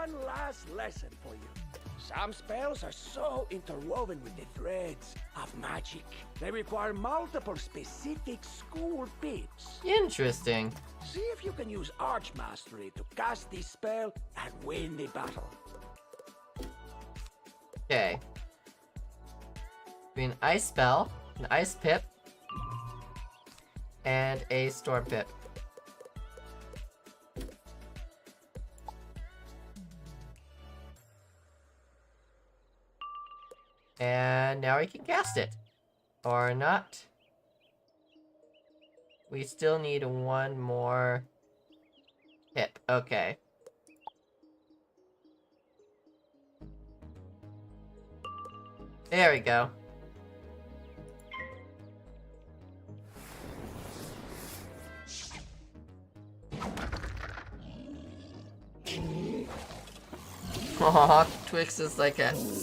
one last lesson for you. Some spells are so interwoven with the threads of magic. They require multiple specific school bits. Interesting. See if you can use Archmastery to cast this spell and win the battle. Okay. An ice spell, an ice pip, and a storm pip. And now we can cast it. Or not. We still need one more pip. Okay. There we go. Aw, Twix is like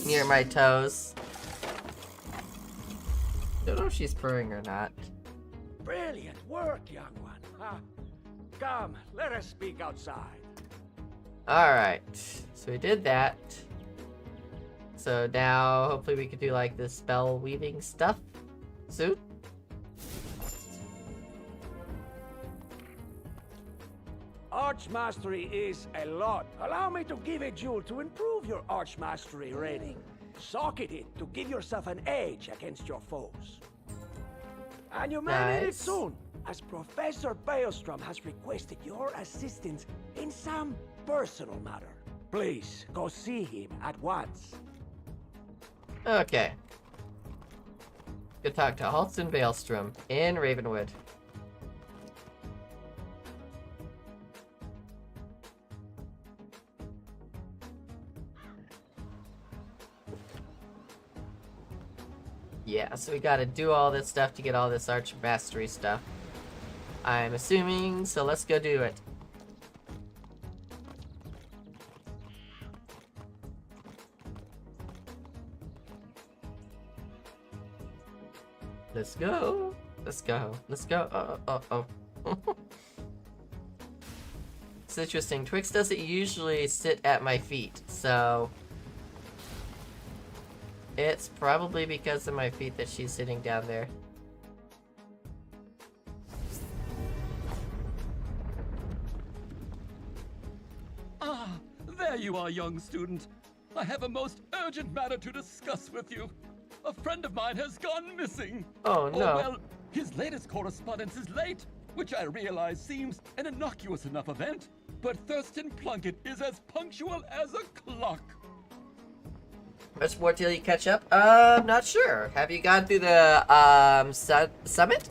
near my toes. Don't know if she's purring or not. Brilliant work, young one. Come, let us speak outside. Alright, so we did that. So now, hopefully we can do like the spell weaving stuff soon. Archmastery is a lot. Allow me to give a jewel to improve your Archmastery rating. Socket it to give yourself an edge against your foes. And you may need it soon, as Professor Baelstrom has requested your assistance in some personal matter. Please, go see him at once. Okay. Go talk to Halston Baelstrom in Ravenwood. Yeah, so we gotta do all this stuff to get all this Arch Mastery stuff. I'm assuming, so let's go do it. Let's go. Let's go. Let's go. Oh. It's interesting. Twix doesn't usually sit at my feet, so it's probably because of my feet that she's sitting down there. Ah, there you are, young student. I have a most urgent matter to discuss with you. A friend of mine has gone missing. Oh, no. Oh, well, his latest correspondence is late, which I realize seems an innocuous enough event, but Thurston Plunkett is as punctual as a clock. Much more till you catch up? Not sure. Have you gone through the, summit?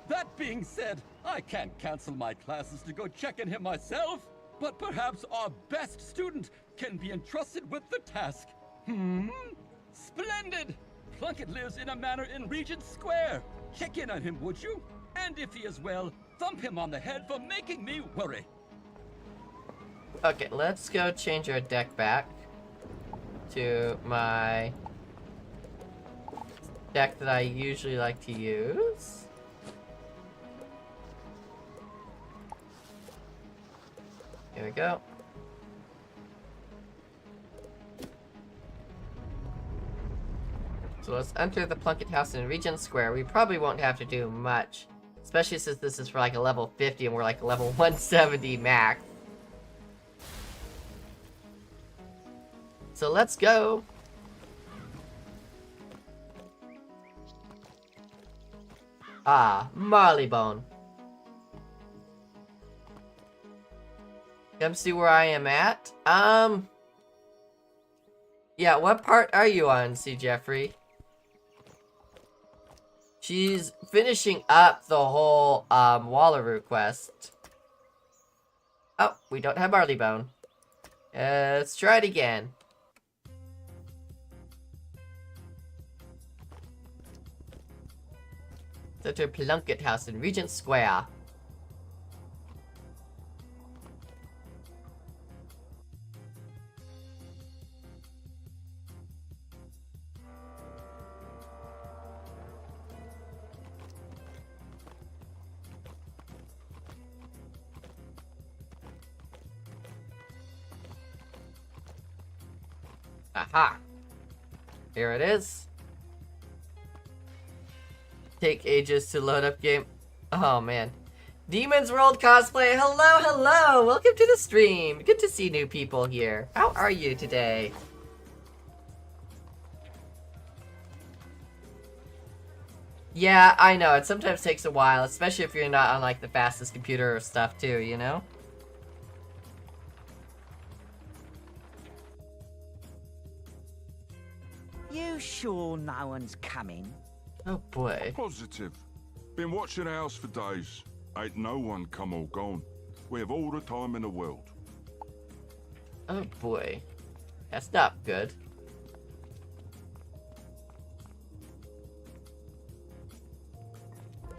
That being said, I can't cancel my classes to go check on him myself, but perhaps our best student can be entrusted with the task. Splendid! Plunkett lives in a manor in Regent Square. Check in on him, would you? And if he is well, thump him on the head for making me worry. Okay, let's go change our deck back to my deck that I usually like to use. Here we go. So let's enter the Plunkett house in Regent Square. We probably won't have to do much, especially since this is for like a level 50 and we're like level 170 max. So let's go. Ah, Marleybone. Come see where I am at. Yeah, what part are you on, C. Jeffrey? She's finishing up the whole, Wallaroo quest. Oh, we don't have Marleybone. Let's try it again. Enter Plunkett House in Regent Square. Aha! Here it is. Take ages to load up game. Oh man. Demon's World cosplay. Hello, hello! Welcome to the stream. Good to see new people here. How are you today? Yeah, I know. It sometimes takes a while, especially if you're not on like the fastest computer or stuff too, you know? You sure no one's coming? Oh boy. Positive. Been watching the house for days. Ain't no one come or gone. We have all the time in the world. Oh boy. That's not good.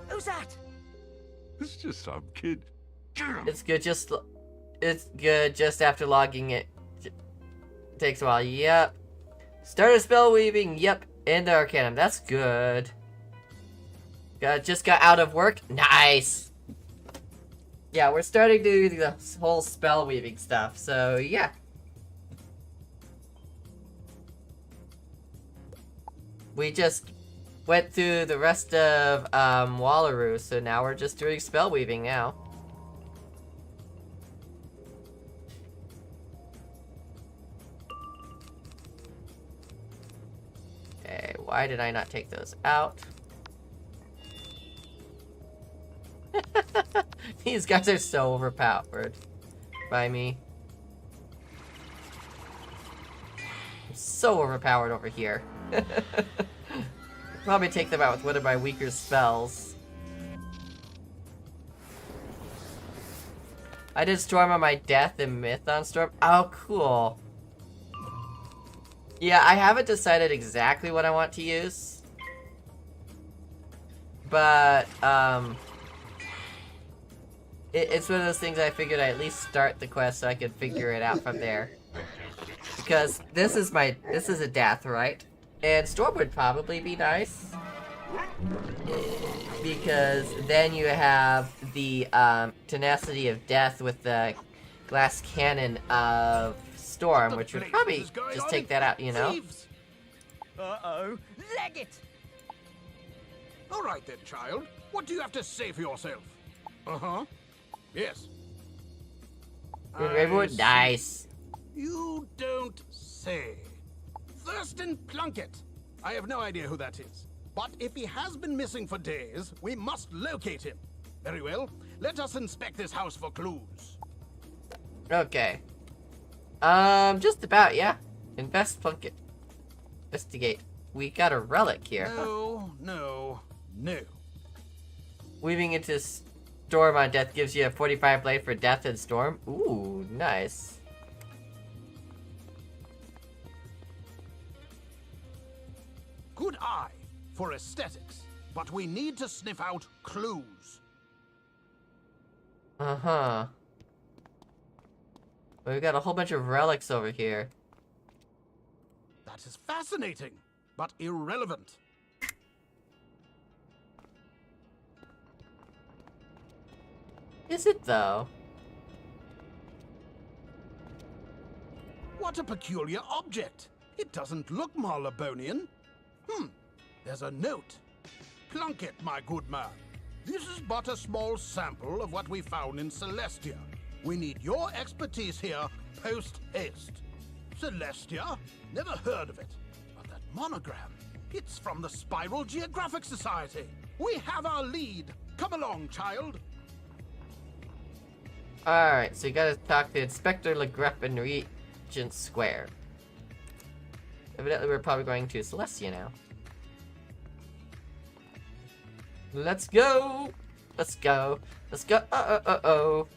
Who's that? It's just some kid. It's good just after logging it. Takes a while. Yep. Started spell weaving. Yep. In the Arcanum. That's good. Just got out of work. Nice. Yeah, we're starting to do the whole spell weaving stuff. So yeah. We just went through the rest of Wallaroo, so now we're just doing spell weaving now. Okay, why did I not take those out? These guys are so overpowered by me. I'm so overpowered over here. Probably take them out with one of my weaker spells. I did Storm on my death and Myth on Storm. Oh, cool. Yeah, I haven't decided exactly what I want to use. But, it's one of those things I figured I'd at least start the quest so I could figure it out from there. Because this is a death, right? And Storm would probably be nice. Because then you have the tenacity of death with the glass cannon of Storm, which would probably just take that out, you know? Uh-oh. Leg it! All right then, child. What do you have to say for yourself? Uh-huh. Yes. Ravenwood, nice. You don't say. Thurston Plunkett. I have no idea who that is. But if he has been missing for days, we must locate him. Very well. Let us inspect this house for clues. Okay. Just about, yeah. Invest Plunkett. Investigate. We got a relic here. No, no, no. Weaving into Storm on death gives you a 45 blade for death and Storm. Ooh, nice. Good eye for aesthetics, but we need to sniff out clues. Uh-huh. We've got a whole bunch of relics over here. That is fascinating, but irrelevant. Is it though? What a peculiar object. It doesn't look Marlebonian. There's a note. Plunkett, my good man. This is but a small sample of what we found in Celestia. We need your expertise here post-haste. Celestia? Never heard of it. But that monogram, it's from the Spiral Geographic Society. We have our lead. Come along, child. Alright, so you gotta talk to Inspector Legrepp in Regent Square. Evidently we're probably going to Celestia now. Let's go! Let's go! Let's go! Uh-oh!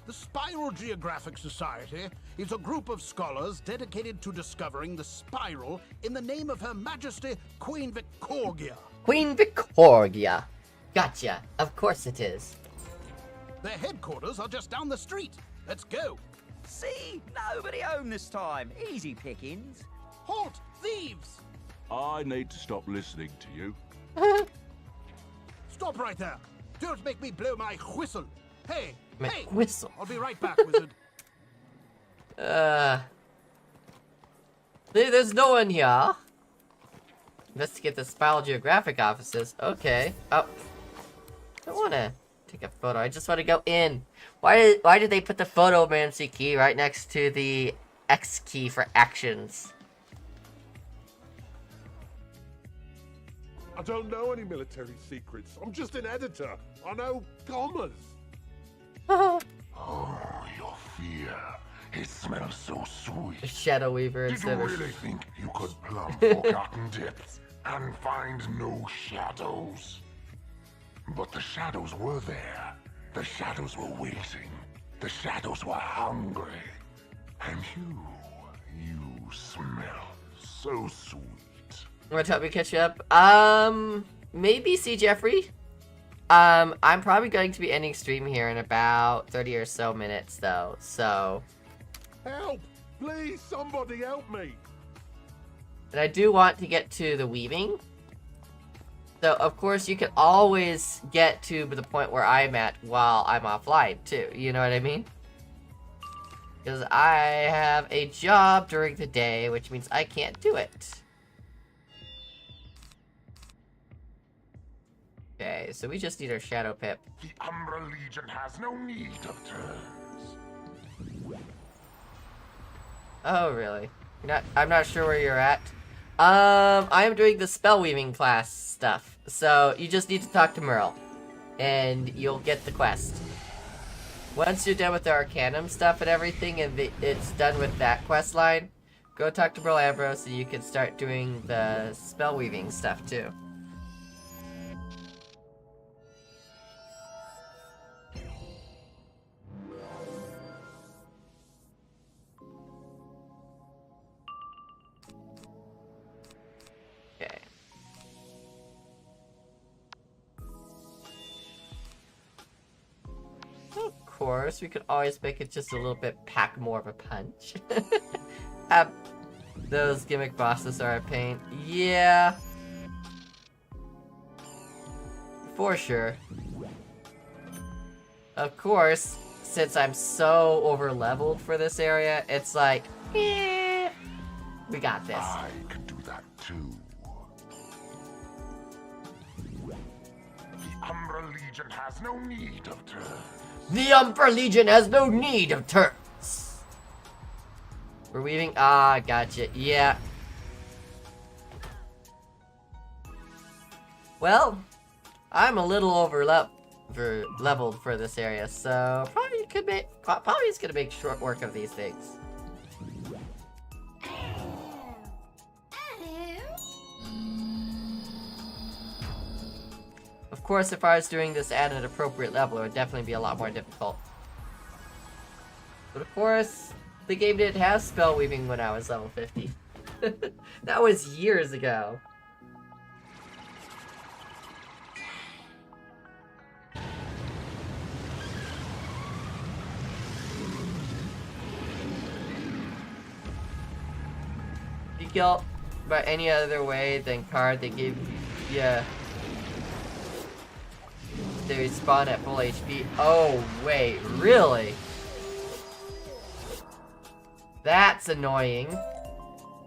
The Spiral Geographic Society is a group of scholars dedicated to discovering the spiral in the name of Her Majesty Queen Victorgia. Queen Victorgia! Gotcha. Of course it is. Their headquarters are just down the street. Let's go. See? Nobody home this time. Easy pickings. Halt! Thieves! I need to stop listening to you. Stop right there! Don't make me blow my whistle! Hey! My hey! whistle. I'll be right back, wizard. There's no one here. Investigate the Spiral Geographic offices. Okay. Oh. I don't wanna take a photo. I just wanna go in. Why did they put the photomancy key right next to the X key for actions? I don't know any military secrets. I'm just an editor. I know commas. Oh, your fear. It smells so sweet. The Shadow Weaver Did instead you of... really think you could plumb forgotten depths and find no shadows? But the shadows were there. The shadows were waiting. The shadows were hungry. And you smell so sweet. Want to help me catch you up? Maybe see Jeffrey? I'm probably going to be ending stream here in about 30 or so minutes, though, so... Help! Please, somebody help me! And I do want to get to the weaving. So, of course, you can always get to the point where I'm at while I'm offline, too. You know what I mean? Because I have a job during the day, which means I can't do it. Okay, so we just need our Shadow Pip. The Umbra Legion has no need of turns. Oh, really? I'm not sure where you're at. I am doing the spell weaving class stuff. So, you just need to talk to Merle. And you'll get the quest. Once you're done with the Arcanum stuff and everything, and it's done with that quest line, go talk to Merle Ambrose so you can start doing the spell weaving stuff, too. Okay. Of course, we could always make it just a little bit pack more of a punch. Those gimmick bosses are a pain. Yeah. For sure. Of course, since I'm so over-leveled for this area, it's like, eh, we got this. I can do that too. The Umbra Legion has no need of turns. The Umbra Legion has no need of turns. We're weaving. Ah, gotcha. Yeah. Well, I'm a little leveled for this area, so probably it's gonna make short work of these things. Of course, if I was doing this at an appropriate level, it would definitely be a lot more difficult. But of course, the game didn't have spell weaving when I was level 50. That was years ago. If you kill by any other way than card, they give you... They respawn at full HP. Oh, wait, really? That's annoying.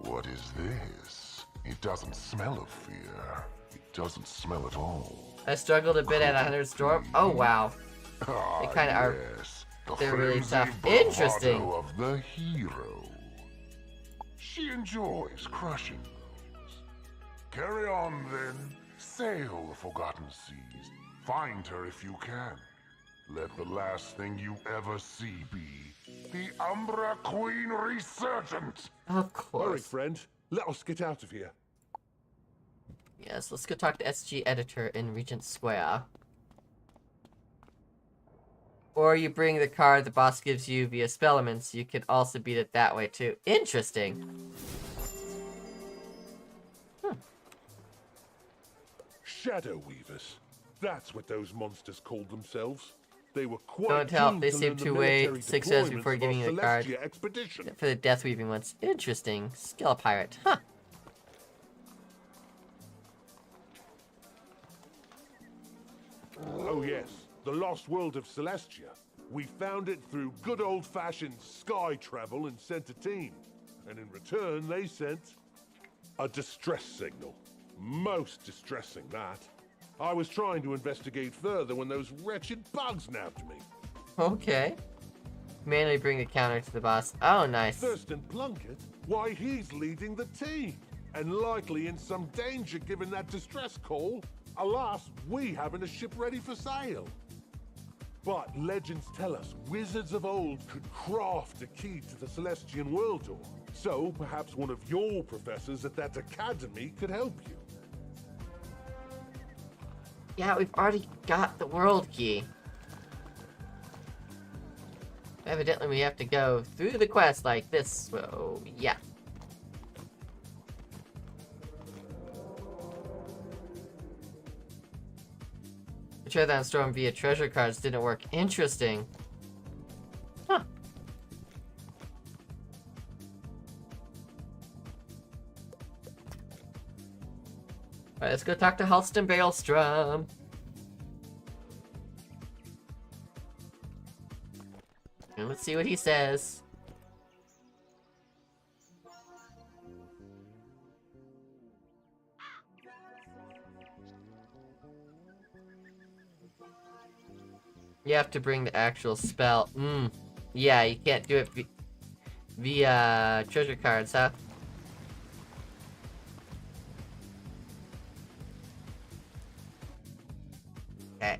What is this? It doesn't smell of fear. It doesn't smell at all. I struggled a bit at 100 Storm. Oh, wow. They kind of are. Yes, They're really flimsy tough. bravado Interesting. Of the hero. She enjoys crushing those. Carry on then. Sail the forgotten seas. Find her if you can. Let the last thing you ever see be the Umbra Queen Resurgent. Of Hurry, course. friend. Let us get out of here. Yes, let's go talk to SG Editor in Regent Square. Or you bring the card the boss gives you via spell elements. You can also beat it that way too. Interesting. Shadow Weavers. That's what those monsters called themselves. They were quite Don't help. keen They to seem learn the to wait military 6 hours deployments before of giving our you a card. Celestia expedition. For the death weaving ones. Interesting. Skill pirate. Huh. Oh yes, the lost world of Celestia. We found it through good old-fashioned sky travel and sent a team. And in return, they sent a distress signal. Most distressing, that. I was trying to investigate further when those wretched bugs nabbed me. Okay. Manually bring the counter to the boss. Oh, nice. Thurston Plunkett? Why, he's leading the team. And likely in some danger given that distress call. Alas, we haven't a ship ready for sail. But legends tell us wizards of old could craft a key to the Celestian world door. So perhaps one of your professors at that academy could help you. Yeah, we've already got the world key. Evidently, we have to go through the quest like this, so yeah. I tried that on Storm via treasure cards, didn't work. Interesting. Huh. Alright, let's go talk to Halston Balestrom. And let's see what he says. You have to bring the actual spell. Yeah, you can't do it via treasure cards, huh? Okay.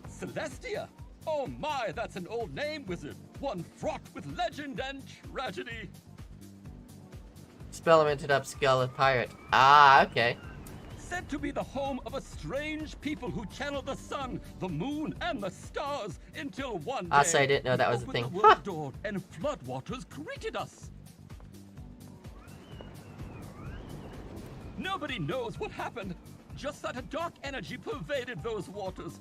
Celestia? Oh my, that's an old name, wizard. One fraught with legend and tragedy. Spellamented up skull pirate. Ah, okay. Said to be the home of a strange people who channel the sun, the moon, and the stars until one day. So I didn't know that was a thing. The world door and floodwaters greeted us. Nobody knows what happened. Just that a dark energy pervaded those waters.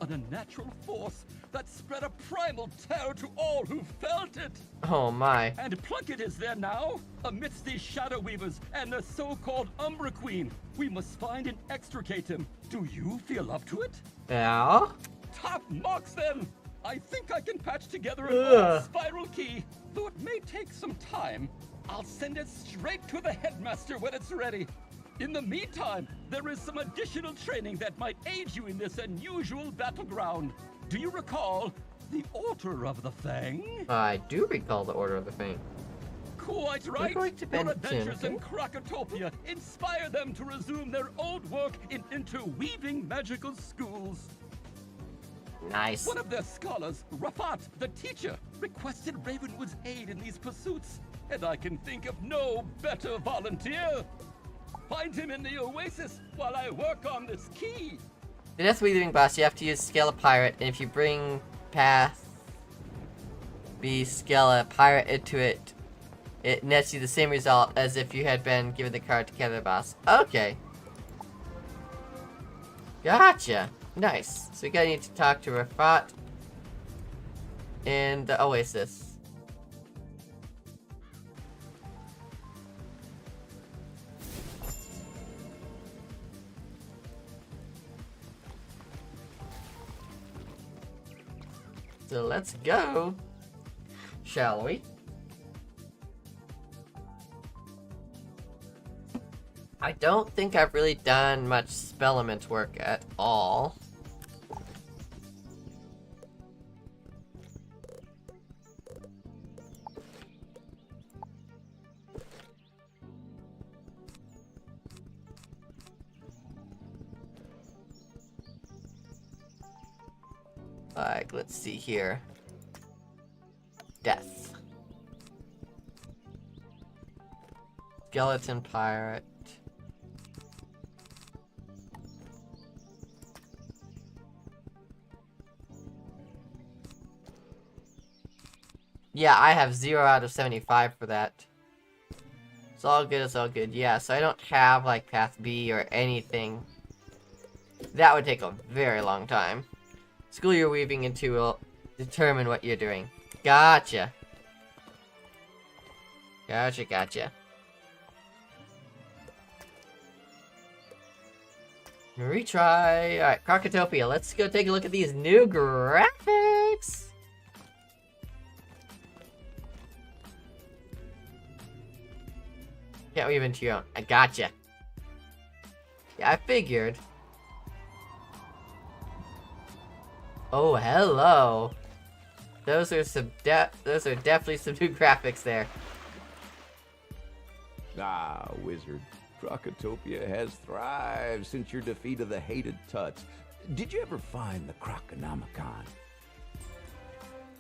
An unnatural force that spread a primal terror to all who felt it. Oh my. And Plunkett is there now, amidst these Shadow Weavers and the so-called Umbra Queen. We must find and extricate him. Do you feel up to it? Yeah? Top marks then! I think I can patch together an old spiral key. Though it may take some time, I'll send it straight to the headmaster when it's ready. In the meantime, there is some additional training that might aid you in this unusual battleground. Do you recall the Order of the Fang? I do recall the Order of the Fang. Quite right. going to Your Benton, adventures in okay? Krakatopia inspire them to resume their old work in interweaving magical schools. Nice. One of their scholars, Rafat, the teacher, requested Ravenwood's aid in these pursuits, and I can think of no better volunteer. Find him in the Oasis while I work on this key. The Death Weaving boss, you have to use Scale of Pirate, and if you bring Path B Scale of Pirate into it, it nets you the same result as if you had been given the card to Kether boss. Okay. Gotcha. Nice. So we gotta need to talk to Rafat in the Oasis. So let's go, shall we? I don't think I've really done much Spellament work at all. Like, let's see here. Death. Skeleton Pirate. Yeah, I have 0 out of 75 for that. It's all good, it's all good. Yeah, so I don't have, like, Path B or anything That would take a very long time. School you're weaving into will determine what you're doing. Gotcha. Gotcha. Retry. Alright, Crocotopia. Let's go take a look at these new graphics. Can't weave into your own. I gotcha. Yeah, I figured. Oh, hello. Those are definitely some new graphics there. Ah, wizard. Crocotopia has thrived since your defeat of the hated Tuts. Did you ever find the Croconomicon?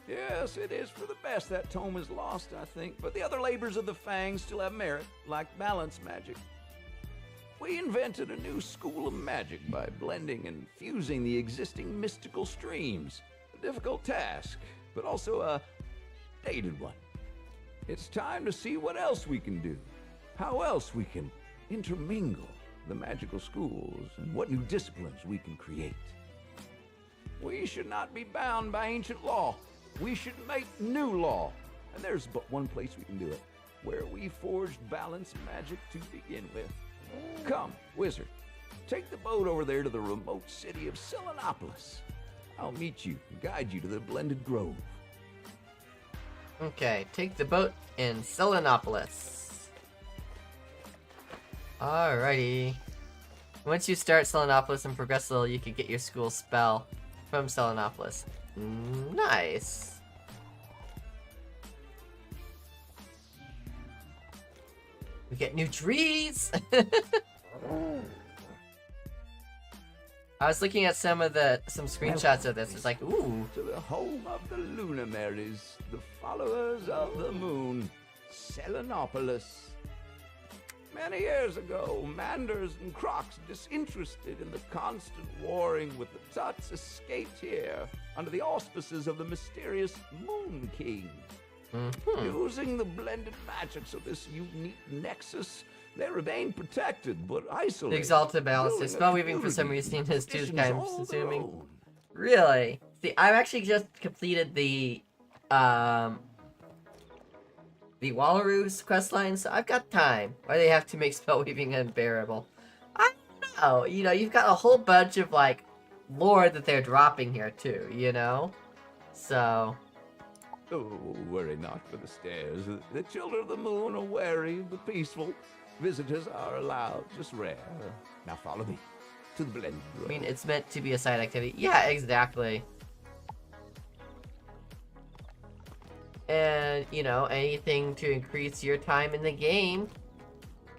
Yes, it is for the best that tome is lost, I think, but the other labors of the Fang still have merit, like balance magic. We invented a new school of magic by blending and fusing the existing mystical streams. A difficult task, but also a dated one. It's time to see what else we can do. How else we can intermingle the magical schools and what new disciplines we can create. We should not be bound by ancient law. We should make new law. And there's but one place we can do it, where we forged balance magic to begin with. Come, wizard, take the boat over there to the remote city of Selenopolis. I'll meet you and guide you to the Blended Grove. Okay, take the boat in Selenopolis. Alrighty. Once you start Selenopolis and progress a little, you can get your school spell from Selenopolis. Nice. We get new trees! I was looking at some screenshots of this. It's like, ooh. To the home of the Lunamaries, the followers of the moon, Selenopolis. Many years ago, Manders and Crocs, disinterested in the constant warring with the Tuts, escaped here under the auspices of the mysterious Moon King. Using the blended magics of this unique nexus, they remain protected but isolated. The Exalted Balance. Their spell weaving for some reason is too time consuming. Really? See, I've actually just completed the Wallaroos questline, so I've got time. Why they have to make spell weaving unbearable? I don't know. You know, you've got a whole bunch of, like, lore that they're dropping here, too, you know? So... Oh, worry not for the stairs. The children of the moon are wary but peaceful. Visitors are allowed, just rare. Now follow me to the Blended Grove. I mean, it's meant to be a side activity. Yeah, exactly. And, you know, anything to increase your time in the game,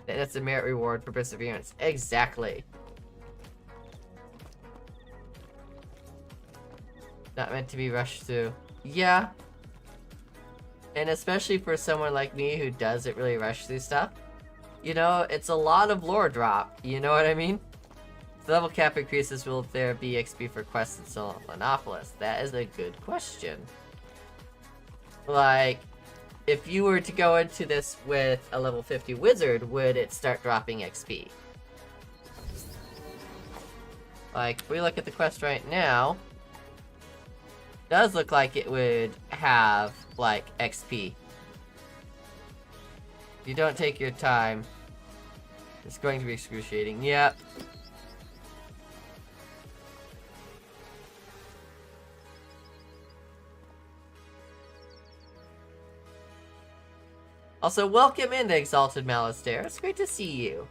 that's a merit reward for perseverance. Exactly. Not meant to be rushed through. Yeah. And especially for someone like me who doesn't really rush through stuff, you know, it's a lot of lore drop. You know what I mean? If the level cap increases, will there be XP for quests in Selenopolis? That is a good question. Like, if you were to go into this with a level 50 wizard, would it start dropping XP? Like, if we look at the quest right now, it does look like it would have, like, XP. If you don't take your time, it's going to be excruciating. Yep. Also, welcome in the Exalted Malastair. It's great to see you.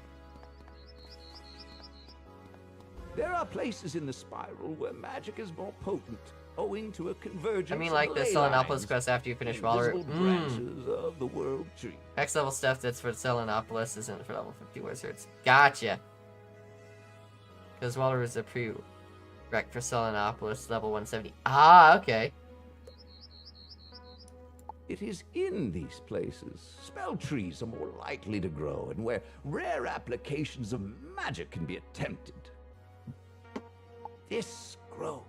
There are places in the spiral where magic is more potent, owing to a convergence. I mean, like the Selenopolis quest after you finish Waller. Branches of the world tree. Next level stuff that's for Selenopolis isn't for level 50 wizards. Gotcha. Because Waller is a prereq for Selenopolis, level 170. Ah, okay. It is in these places spell trees are more likely to grow and where rare applications of magic can be attempted. This grove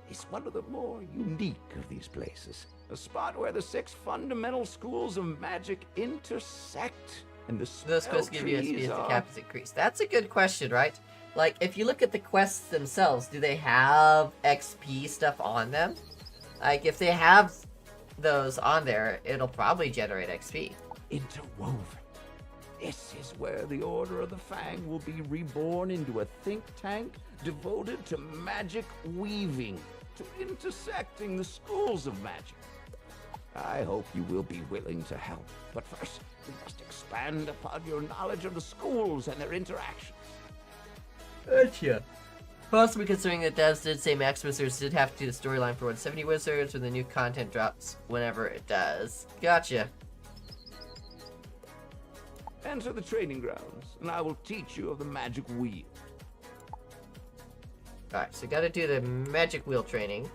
is one of the more unique of these places. A spot where the 6 fundamental schools of magic intersect and the spell Those quests give you XP as the cap is increased. That's a good question, right? Like, if you look at the quests themselves, do they have XP stuff on them? Like, if they have those on there, it'll probably generate XP. Interwoven. This is where the Order of the Fang will be reborn into a think tank devoted to magic weaving, to intersecting the schools of magic. I hope you will be willing to help, but first, we must expand upon your knowledge of the schools and their interactions. Gotcha. Possibly considering that devs did say Max Wizards did have to do the storyline for 170 Wizards when the new content drops whenever it does. Gotcha. Enter the training grounds, and I will teach you of the magic wheel. Alright, so gotta do the magic wheel training.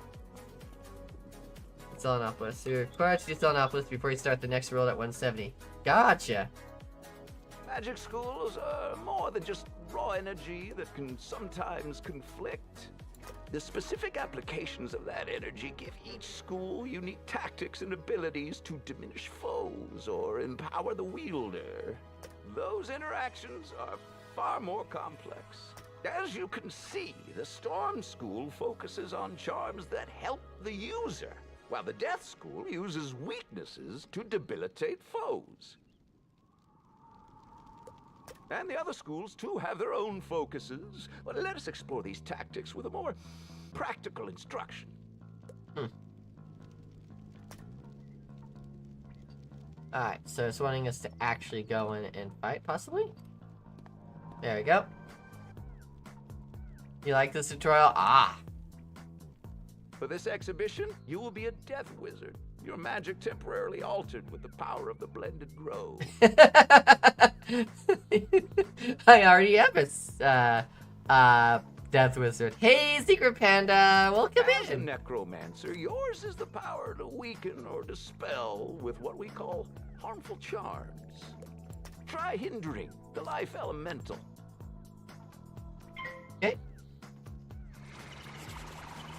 Zelenopolis. You're required to do Zelenopolis before you start the next world at 170. Gotcha. Magic schools are more than just raw energy that can sometimes conflict. The specific applications of that energy give each school unique tactics and abilities to diminish foes or empower the wielder. Those interactions are far more complex. As you can see, the Storm School focuses on charms that help the user, while the Death School uses weaknesses to debilitate foes. And the other schools, too, have their own focuses. But let us explore these tactics with a more practical instruction. Alright, so it's wanting us to actually go in and fight, possibly? There we go. You like this tutorial? Ah! For this exhibition, you will be a Death Wizard. Your magic temporarily altered with the power of the Blended Grove. I already have a Death Wizard. Hey, Secret Panda, welcome As a in. necromancer, yours is the power to weaken or dispel with what we call harmful charms. Try hindering the life elemental. Okay.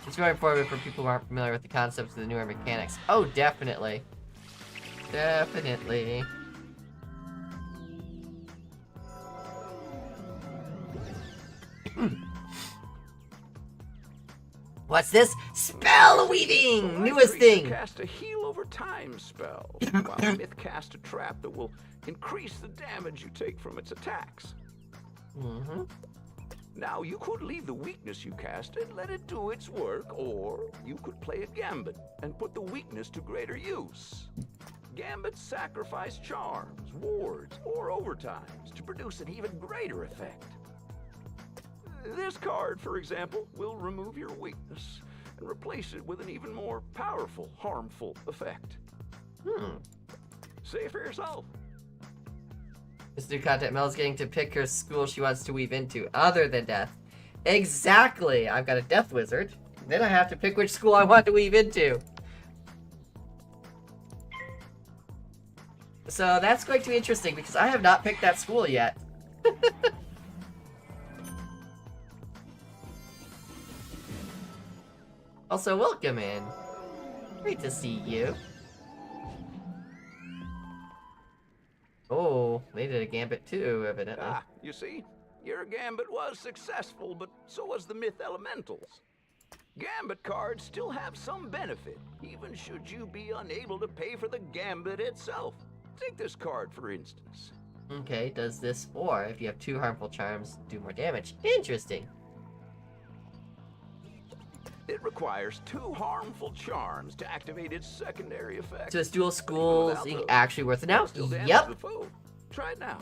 It's very informative for people who aren't familiar with the concepts of the newer mechanics. Oh, definitely. Definitely. What's this? Spell weaving! Newest thing! Cast a heal over time spell, while Myth cast a trap that will increase the damage you take from its attacks. Mm-hmm. Now, you could leave the weakness you cast and let it do its work, or you could play a gambit and put the weakness to greater use. Gambits sacrifice charms, wards, or overtimes to produce an even greater effect. This card, for example, will remove your weakness and replace it with an even more powerful, harmful effect. Say it for yourself. This new content, Mel's getting to pick her school she wants to weave into, other than death. Exactly! I've got a Death Wizard. Then I have to pick which school I want to weave into. So that's going to be interesting, because I have not picked that school yet. Also, welcome in. Great to see you. Oh, they did a gambit too, evidently. Ah, you see? Your gambit was successful, but so was the Myth Elementals. Gambit cards still have some benefit, even should you be unable to pay for the gambit itself. Take this card, for instance. Okay, does this, or if you have 2 harmful charms, do more damage. Interesting. It requires 2 harmful charms to activate its secondary effect. So is dual schools Without those, actually worth it now? still damage Yep. the foe. Try it now.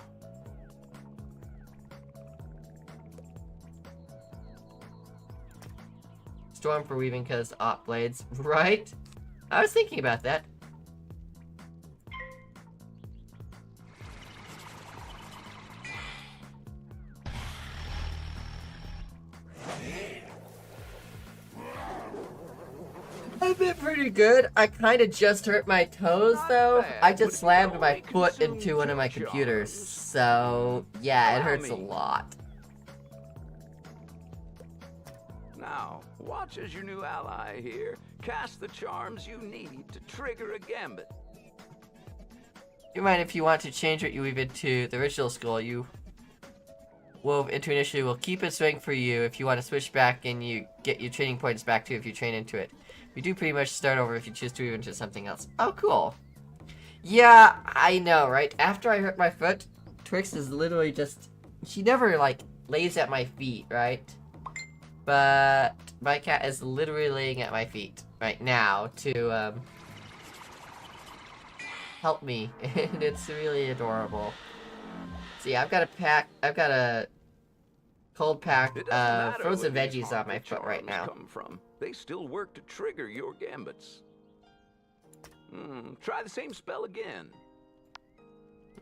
Storm for weaving because op blades, right? I was thinking about that. I've been pretty good. I kind of just hurt my toes, though. I just slammed my foot into one of my computers. So, yeah, it hurts a lot. Now, watch as your new ally here cast the charms you need to trigger a gambit. You mind if you want to change what you weave into the original school, you wove into initially will keep its strength for you if you want to switch back, and you get your training points back too if you train into it. You do pretty much start over if you choose to move into something else. Oh, cool. Yeah, I know, right? After I hurt my foot, Trix is literally just... She never, like, lays at my feet, right? But my cat is literally laying at my feet right now to, help me. And it's really adorable. See, I've got a cold pack of frozen veggies on my foot right now. Come from. They still work to trigger your gambits. Try the same spell again.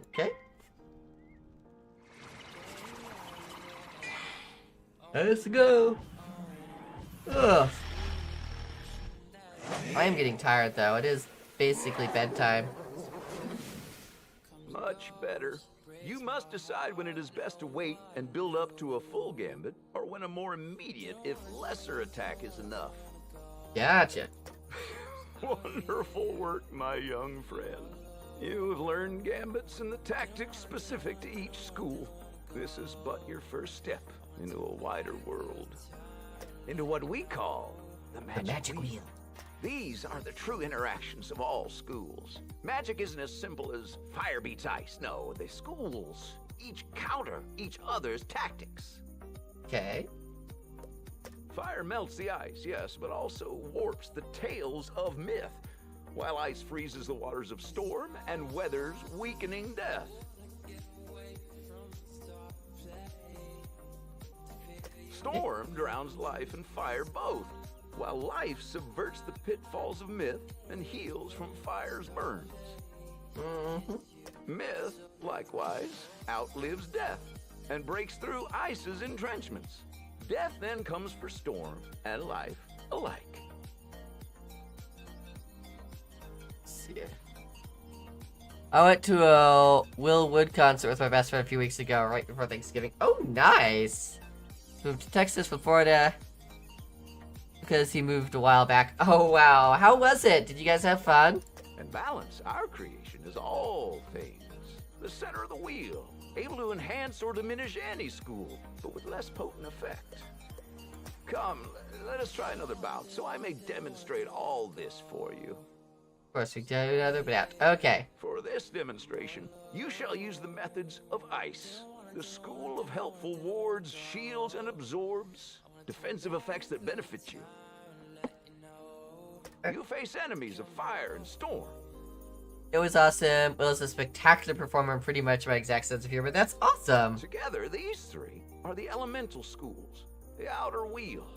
Okay. Let's go. Ugh. I am getting tired though. It is basically bedtime. Much better. You must decide when it is best to wait and build up to a full gambit, or when a more immediate, if lesser attack is enough. Gotcha. Wonderful work, my young friend. You have learned gambits and the tactics specific to each school. This is but your first step into a wider world. Into what we call the magic wheel. These are the true interactions of all schools. Magic isn't as simple as fire beats ice. No, the schools each counter each other's tactics. Okay. Fire melts the ice, yes, but also warps the tales of myth, while ice freezes the waters of storm and weathers weakening death. Storm drowns life and fire both, while life subverts the pitfalls of myth and heals from fire's burns. Myth, likewise, outlives death and breaks through ice's entrenchments. Death then comes for storm and life alike. Yeah. I went to a Will Wood concert with my best friend a few weeks ago, right before Thanksgiving. Oh, nice! Moved to Texas from Florida because he moved a while back. Oh, wow. How was it? Did you guys have fun? And balance, our creation, is all things. The center of the wheel, able to enhance or diminish any school, but with less potent effect. Come, let us try another bout, so I may demonstrate all this for you. Of course, we do another bout. Okay. For this demonstration, you shall use the methods of ice, the school of helpful wards, shields, and absorbs, defensive effects that benefit you. You face enemies of fire and storm. It was awesome. Will is a spectacular performer and pretty much my exact sense of humor. That's awesome. Together, these three are the elemental schools, the outer wheel,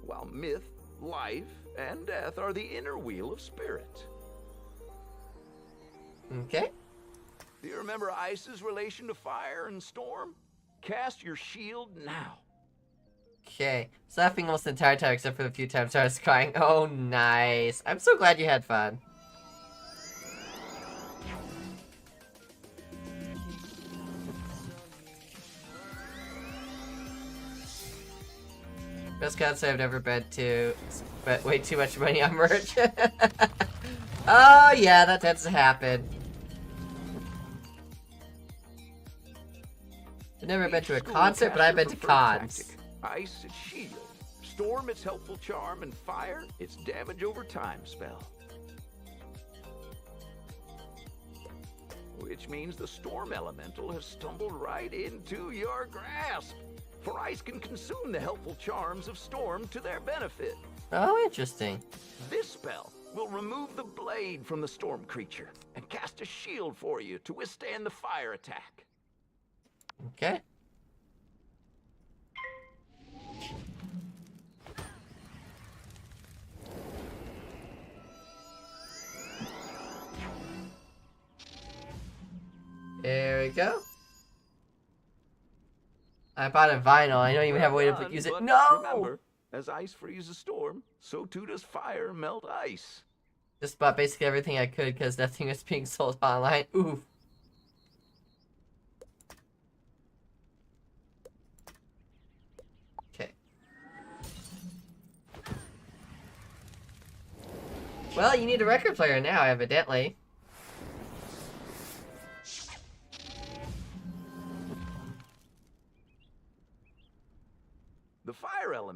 while myth, life, and death are the inner wheel of spirit. Okay. Do you remember ice's relation to fire and storm? Cast your shield now. Okay. I was laughing almost the entire time except for the few times I was crying. Oh, nice. I'm so glad you had fun. Best concert I've ever been to. Spent way too much money on merch. Oh, yeah, that tends to happen. I've never been to a concert, but I've been to cons. Tactic. Ice, its shield. Storm, its helpful charm. And fire, its damage over time spell. Which means the storm elemental has stumbled right into your grasp. For ice can consume the helpful charms of storm to their benefit. Oh, interesting. This spell will remove the blade from the storm creature and cast a shield for you to withstand the fire attack. Okay. There we go. I bought a vinyl. I don't even have a way to use it. But No! remember, as ice freezes storm, so too does fire melt ice. Just bought basically everything I could because nothing was being sold online. Oof. Okay. Well, you need a record player now, evidently.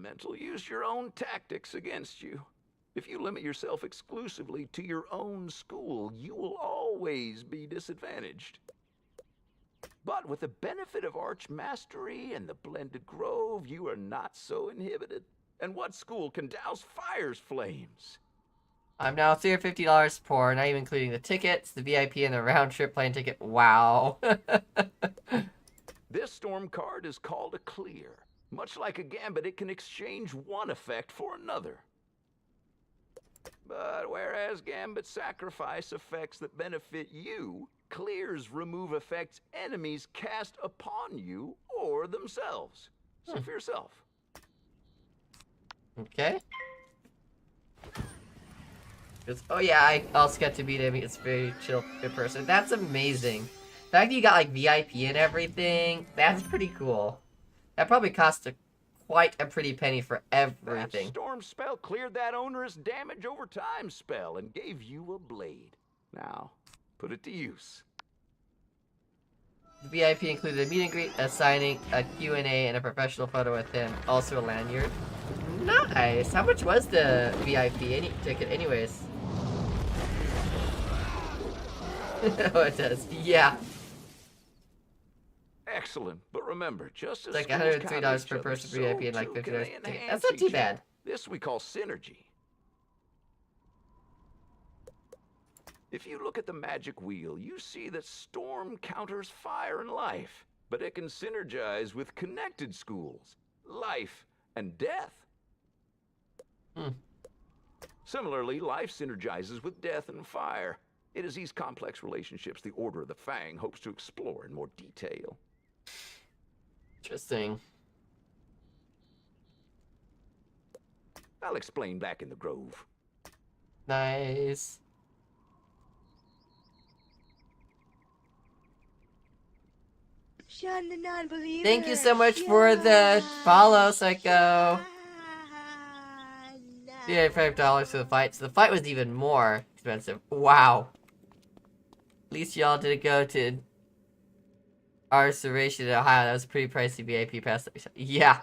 Elemental use your own tactics against you. If you limit yourself exclusively to your own school, you will always be disadvantaged. But with the benefit of Arch Mastery and the Blended Grove, you are not so inhibited. And what school can douse fire's flames? I'm now $350 poor, not even including the tickets, the VIP, and the round-trip plane ticket. Wow. This storm card is called a clear. Much like a gambit, it can exchange one effect for another. But whereas gambits sacrifice effects that benefit you, clears remove effects enemies cast upon you or themselves. See for yourself. Okay. Oh yeah, I also got to meet him. He's a very chill, good person. That's amazing. The fact that you got like VIP and everything, that's pretty cool. That probably cost quite a pretty penny for everything. That storm spell cleared that onerous damage over time spell and gave you a blade. Now, put it to use. The VIP included a meet and greet, a signing, a Q&A, and a professional photo with him. Also a lanyard. Nice! How much was the VIP ticket anyways? Oh, it does. Yeah. Excellent, but remember, just as It's like schools $103 counter per each person other, for VIP so and like too $50 can they ticket. enhance That's not too each bad. other. This we call synergy. If you look at the magic wheel, you see that storm counters fire and life, but it can synergize with connected schools, life and death. Similarly, life synergizes with death and fire. It is these complex relationships the Order of the Fang hopes to explore in more detail. Interesting. I'll explain back in the Grove. Nice. Shun the non-believer. Thank you so much for the follow, Psycho. Yeah, $5 for the fight. So the fight was even more expensive. Wow. At least y'all didn't go to our reservation in Ohio. That was a pretty pricey VIP pass. Yeah.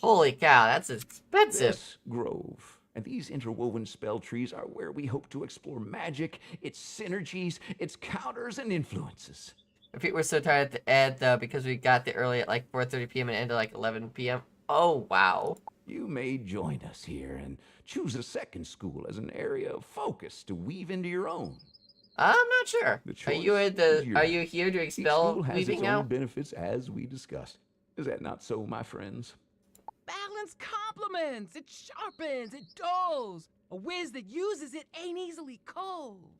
Holy cow, that's expensive. This Grove and these interwoven spell trees are where we hope to explore magic, its synergies, its counters and influences. Our feet were so tired at the end, though, because we got there early at like 4:30 p.m. and ended like 11 p.m. Oh, wow. You may join us here and choose a second school as an area of focus to weave into your own. I'm not sure. Are you choice at the? is yours. Are you here to Each expel school has weaving its now? own benefits as we discussed. Is that not so, my friends? Balance complements, it sharpens, it dulls. A whiz that uses it ain't easily cold.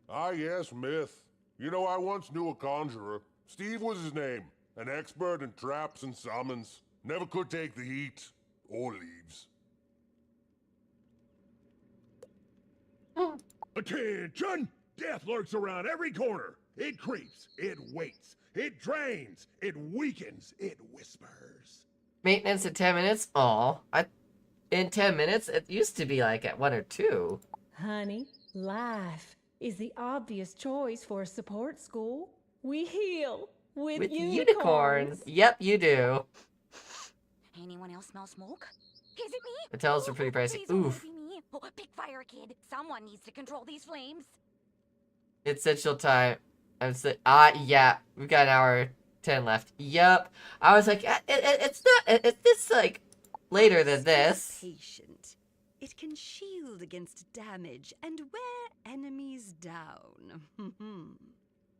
Ah, yes, myth. You know, I once knew a conjurer. Steve was his name. An expert in traps and summons. Never could take the heat. Or leaves. Attention! Death lurks around every corner. It creeps, it waits, it drains, it weakens, it whispers. Maintenance in 10 minutes? Aw. In 10 minutes? It used to be like at 1 or 2. Honey, life is the obvious choice for a support school. We heal with unicorns. Yep, you do. Anyone else smell smoke? Is it me? The towels are pretty pricey. Please only Oof. be me. Oh, pick fire, kid. Someone needs to control these flames. It's essential time. Yeah, we've got an hour 10 left. Yup. I was like, it's not, it's like later than this. Patient. It can shield against damage and wear enemies down.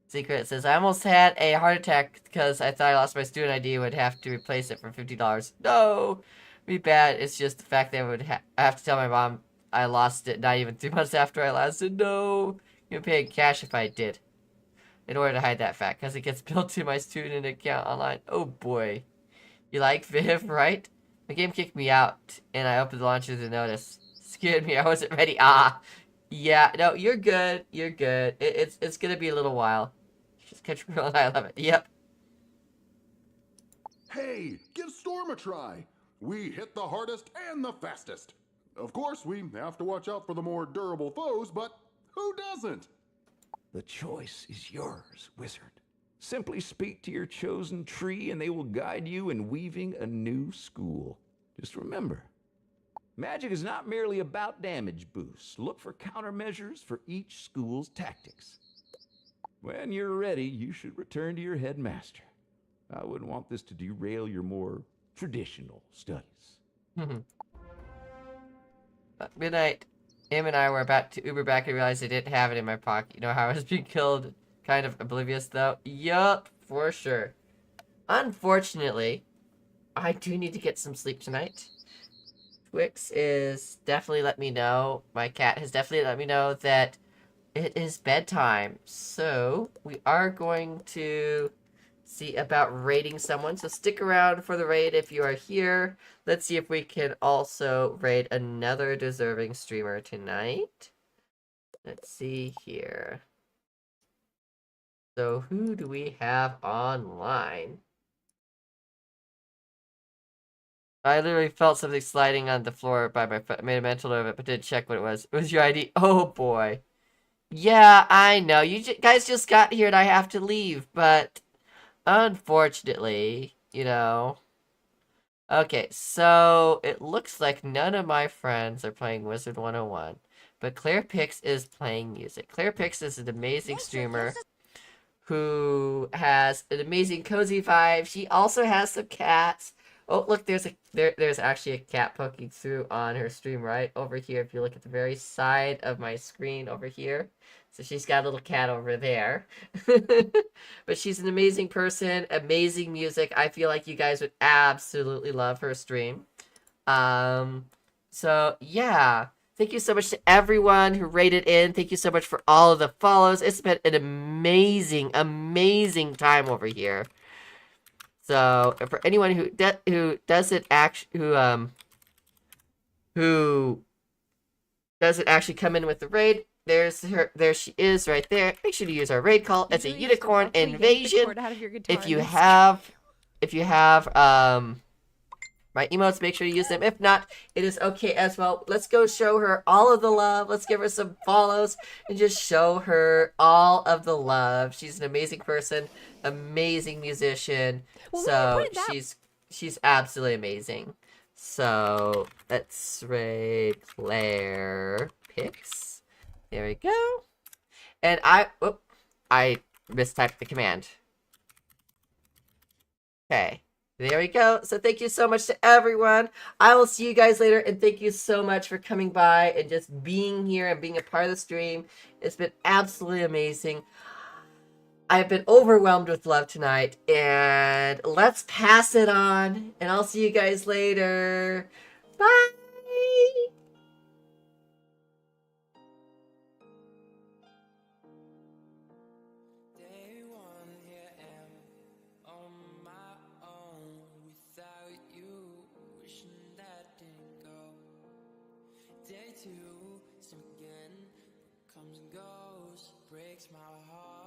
Secret says, I almost had a heart attack because I thought I lost my student ID and would have to replace it for $50. No, be bad. It's just the fact that I have to tell my mom I lost it not even 3 months after I lost it. No, you'd pay in cash if I did. In order to hide that fact, because it gets billed to my student account online. Oh boy. You like Viv, right? The game kicked me out, and I opened the launcher to notice. Scared me, I wasn't ready. Yeah, no, you're good. You're good. It's gonna be a little while. Just catch real and I love it. Yep. Hey, give Storm a try. We hit the hardest and the fastest. Of course, we have to watch out for the more durable foes, but who doesn't? The choice is yours, wizard. Simply speak to your chosen tree and they will guide you in weaving a new school. Just remember, magic is not merely about damage boosts. Look for countermeasures for each school's tactics. When you're ready, you should return to your headmaster. I wouldn't want this to derail your more traditional studies. Midnight, Em and I were about to Uber back and realized I didn't have it in my pocket. You know how I was being killed? Kind of oblivious, though? Yup, for sure. Unfortunately, I do need to get some sleep tonight. Twix is definitely let me know. My cat has definitely let me know that it is bedtime. So, we are going to see about raiding someone. So stick around for the raid if you are here. Let's see if we can also raid another deserving streamer tonight. Let's see here. So who do we have online? I literally felt something sliding on the floor by my foot. I made a mental note of it, but didn't check what it was. It was your ID. Oh boy. Yeah, I know. You guys just got here and I have to leave, but unfortunately, you know. Okay, so it looks like none of my friends are playing Wizard 101, but Claire Pix is playing music. Claire Pix is an amazing streamer who has an amazing cozy vibe. She also has some cats. Oh, look, there's actually a cat poking through on her stream right over here. If you look at the very side of my screen over here. So she's got a little cat over there. But she's an amazing person, amazing music. I feel like you guys would absolutely love her stream. So yeah. Thank you so much to everyone who rated in. Thank you so much for all of the follows. It's been an amazing, amazing time over here. So for anyone who doesn't actually come in with the raid, there she is right there. Make sure to use our raid call. It's a unicorn invasion. If you have my emotes, make sure you use them. If not, it is okay as well. Let's go show her all of the love. Let's give her some follows and just show her all of the love. She's an amazing person, amazing musician. Well, so she's absolutely amazing. So let's raid Claire Pix. There we go. And I mistyped the command. Okay. There we go. So thank you so much to everyone. I will see you guys later, and thank you so much for coming by and just being here and being a part of the stream. It's been absolutely amazing. I've been overwhelmed with love tonight, and let's pass it on, and I'll see you guys later. Bye! Day two, some again, comes and goes, breaks my heart.